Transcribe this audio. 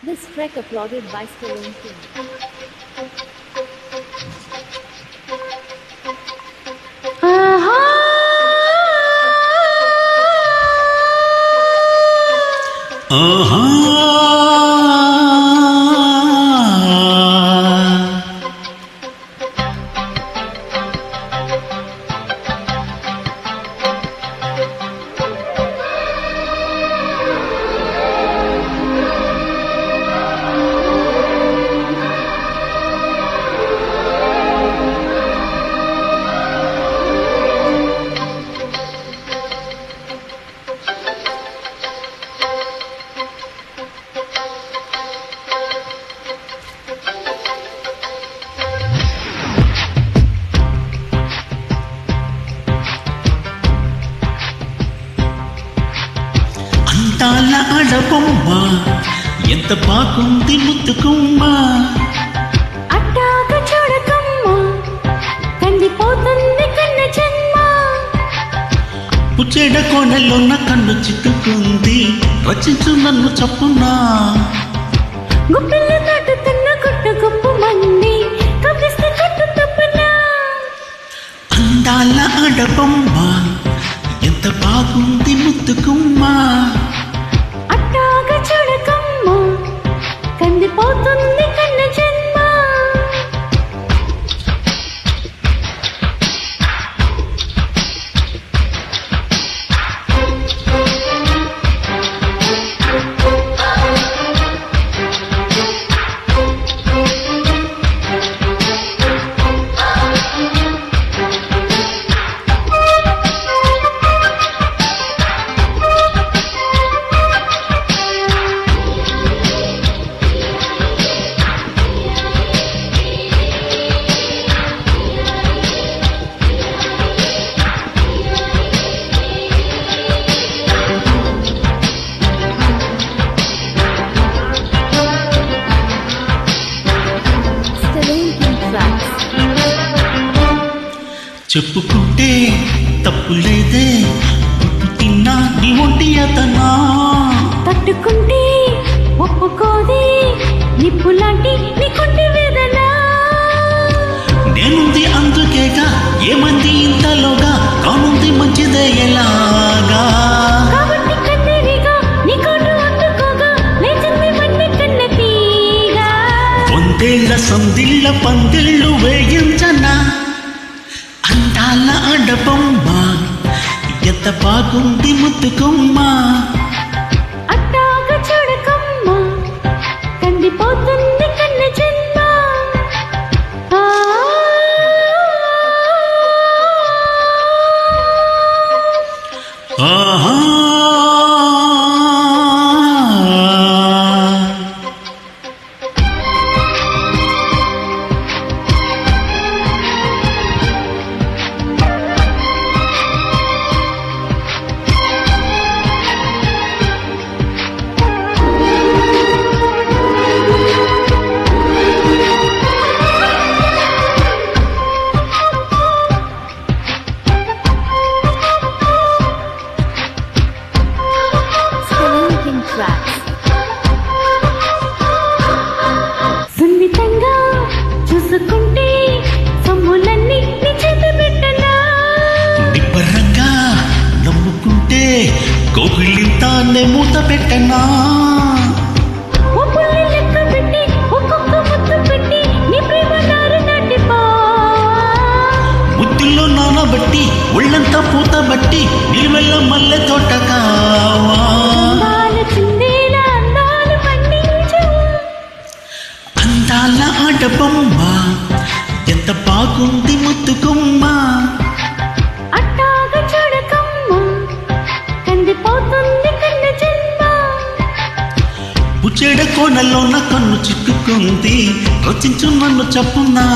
This trek applauded by Stallone King. అందాల ఆడబొమ్మ ఎంత బాగుంది ముద్దుకుమ్మ, అట్టాగ చూడకమ్మ కందిపోతుంది కన్న జన్మ. పుచ్చేడ కోనెలోన కన్ను చిక్కుకుంది, రచించు నన్ను చప్పునా. గుప్పిల్లు దాటుతున్న గుట్టు గుప్పు మంది కవ్విస్తే కట్టు తప్పునా. అందాల ఆడబొమ్మ ఎంత బాగుంది ముద్దుకుమ్మ, అట్టాగ చూడకమ్మ కందిపోతుంది కన్న జన్మ. చెప్పుకుంటే తప్పులేదే, పుట్టు తిన్నా నీ ఒంటి అతనా. తట్టుకుంటే ఒప్పుకోదే నిప్పులాంటి నీకుంటే వేదన. నేనుంది అందుకేగా, ఏమంది ఇంతలోగా, కానుంది మంచిదే ఎలాగా. కాబట్టి కన్నెరిగా నీ కోటు అందుకోగా లేచింది మన్ని కన్న తీగా. వందేళ్ల సందిళ్ళ పందిళ్ళు వేయించనా. అందాల ఆడబొమ్మ ఎంత బాగుంది ముద్దుకుమ్మ, అట్టాగ చూడకమ్మ కందిపోతుంది కన్న జన్మ. ఆహా సున్నితంగా చూసుకుంటే సొమ్ములన్నీ నీ చేతి పెట్టనా. నిబ్బరంగా నమ్ముకుంటే కోకిలింతానే మూత పెట్టనా. ఒప్పుల్ని లెక్క పెట్టి ఒక్కొక్క ముద్దు పెట్టి నీ ప్రేమ నారు నాటిపో. ముద్దుల్లో నానబట్టి ఒళ్ళంతా పూత బట్టి నిలువెల్ల మల్లె తోట కావా. అందాలు చిందేలా అందాలు పండించు. అందాల ఆడబొమ్మ ఎంత బాగుంది ముద్దుకుమ్మ, అట్టాగ చూడకమ్మ కందిపోతుంది కన్న జన్మ. పుచ్చేడ కోనలోన కన్ను చిక్కుకుంది, రచించు నన్ను చప్పునా.